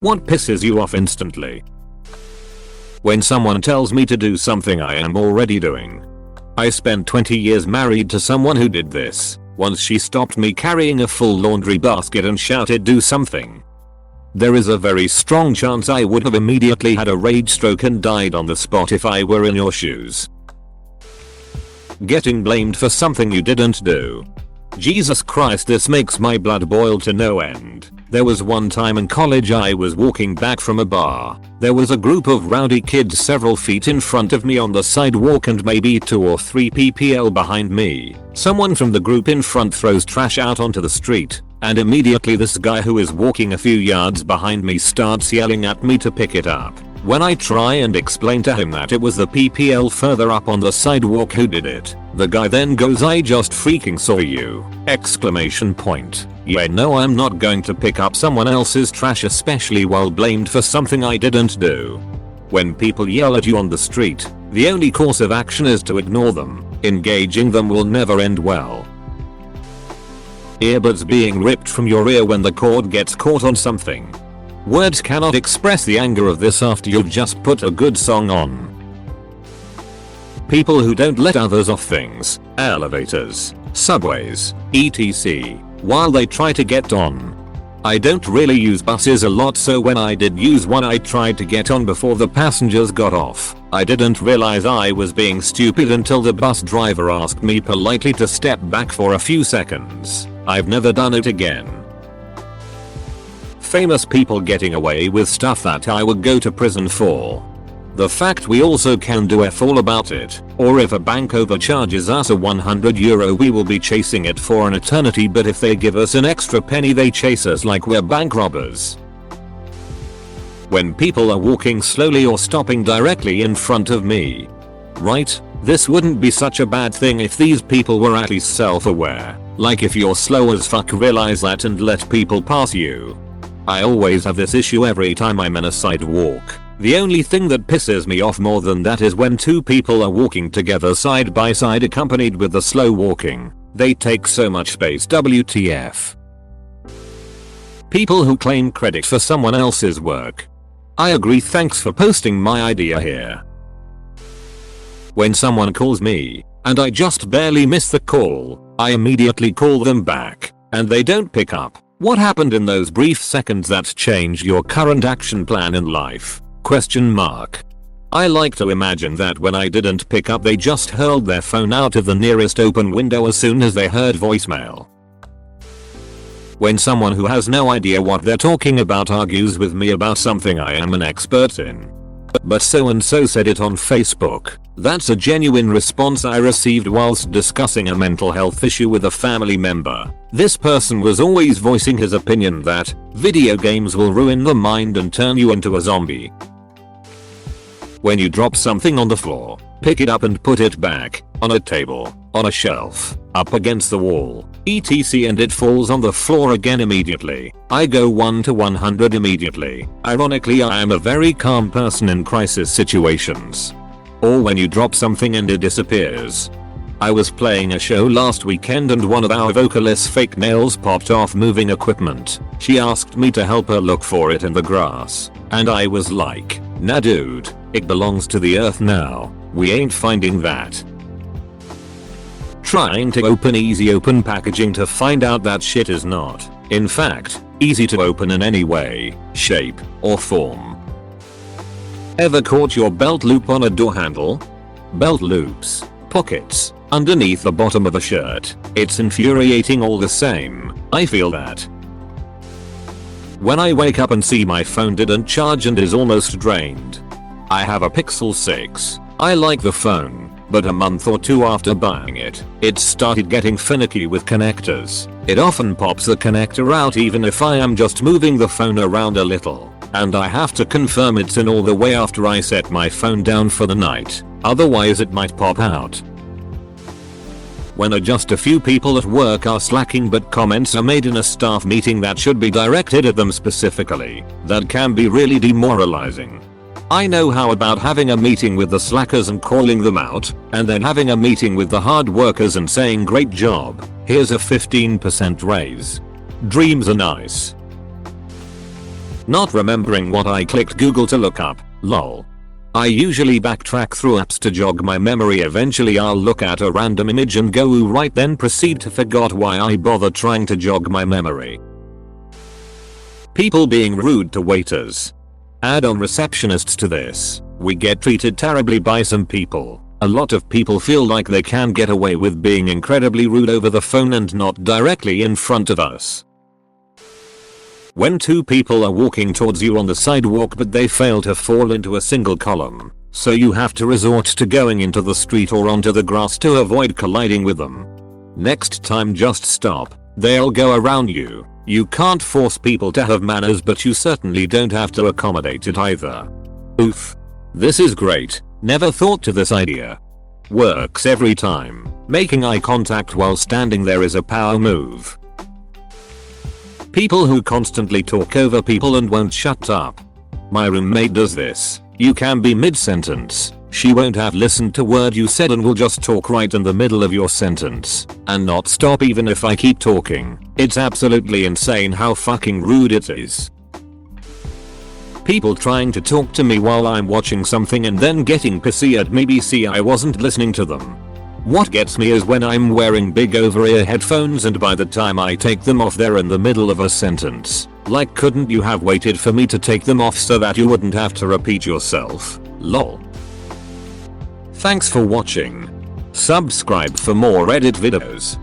What pisses you off instantly? When someone tells me to do something I am already doing. I spent 20 years married to someone who did this. Once she stopped me carrying a full laundry basket and shouted, "Do something." There is a very strong chance I would have immediately had a rage stroke and died on the spot if I were in your shoes. Getting blamed for something you didn't do. Jesus Christ, this makes my blood boil to no end. There was one time in college I was walking back from a bar. There was a group of rowdy kids several feet in front of me on the sidewalk and maybe 2 or 3 ppl behind me. Someone from the group in front throws trash out onto the street, and immediately this guy who is walking a few yards behind me starts yelling at me to pick it up. When I try and explain to him that it was the ppl further up on the sidewalk who did it, the guy then goes, "I just freaking saw you!" Exclamation point. Yeah, no, I'm not going to pick up someone else's trash, especially while blamed for something I didn't do. When people yell at you on the street, the only course of action is to ignore them. Engaging them will never end well. Earbuds being ripped from your ear when the cord gets caught on something. Words cannot express the anger of this after you've just put a good song on. People who don't let others off things, elevators, subways, etc. while they try to get on. I don't really use buses a lot, so when I did use one I tried to get on before the passengers got off. I didn't realize I was being stupid until the bus driver asked me politely to step back for a few seconds. I've never done it again. Famous people getting away with stuff that I would go to prison for. The fact we also can do F all about it, or if a bank overcharges us a €100 we will be chasing it for an eternity, but if they give us an extra penny they chase us like we're bank robbers. When people are walking slowly or stopping directly in front of me. Right? This wouldn't be such a bad thing if these people were at least self-aware. Like if you're slow as fuck, realize that and let people pass you. I always have this issue every time I'm in a sidewalk. The only thing that pisses me off more than that is when 2 people are walking together side by side accompanied with the slow walking. They take so much space, WTF. People who claim credit for someone else's work. I agree, thanks for posting my idea here. When someone calls me, and I just barely miss the call, I immediately call them back, and they don't pick up. What happened in those brief seconds that changed your current action plan in life? ? I like to imagine that when I didn't pick up they just hurled their phone out of the nearest open window as soon as they heard voicemail. When someone who has no idea what they're talking about argues with me about something I am an expert in. But so and so said it on Facebook. That's a genuine response I received whilst discussing a mental health issue with a family member. This person was always voicing his opinion that video games will ruin the mind and turn you into a zombie. When you drop something on the floor, pick it up and put it back, on a table, on a shelf, up against the wall, etc. and it falls on the floor again immediately. I go 1 to 100 immediately. Ironically, I am a very calm person in crisis situations. Or when you drop something and it disappears. I was playing a show last weekend and one of our vocalists' fake nails popped off moving equipment. She asked me to help her look for it in the grass. And I was like, nah dude, it belongs to the earth now. We ain't finding that. Trying to open easy open packaging to find out that shit is not, in fact, easy to open in any way, shape, or form. Ever caught your belt loop on a door handle? Belt loops, pockets, underneath the bottom of a shirt. It's infuriating all the same. I feel that. When I wake up and see my phone didn't charge and is almost drained. I have a Pixel 6. I like the phone, but a month or 2 after buying it, it started getting finicky with connectors. It often pops the connector out even if I am just moving the phone around a little. And I have to confirm it's in all the way after I set my phone down for the night, otherwise it might pop out. When just a few people at work are slacking but comments are made in a staff meeting that should be directed at them specifically, that can be really demoralizing. I know how about having a meeting with the slackers and calling them out, and then having a meeting with the hard workers and saying great job, here's a 15% raise. Dreams are nice. Not remembering what I clicked Google to look up, lol. I usually backtrack through apps to jog my memory. Eventually I'll look at a random image and go ooh right, then proceed to forget why I bother trying to jog my memory. People being rude to waiters. Add on receptionists to this. We get treated terribly by some people. A lot of people feel like they can get away with being incredibly rude over the phone and not directly in front of us. When two people are walking towards you on the sidewalk but they fail to fall into a single column, so you have to resort to going into the street or onto the grass to avoid colliding with them. Next time just stop, they'll go around you. You can't force people to have manners, but you certainly don't have to accommodate it either. Oof. This is great, never thought to this idea. Works every time. Making eye contact while standing there is a power move. People who constantly talk over people and won't shut up. My roommate does this. You can be mid-sentence. She won't have listened to word you said and will just talk right in the middle of your sentence and not stop even if I keep talking. It's absolutely insane how fucking rude it is. People trying to talk to me while I'm watching something and then getting pissy at me because I wasn't listening to them. What gets me is when I'm wearing big over-ear headphones and by the time I take them off they're in the middle of a sentence. Like, couldn't you have waited for me to take them off so that you wouldn't have to repeat yourself? Lol. Thanks for watching. Subscribe for more Reddit videos.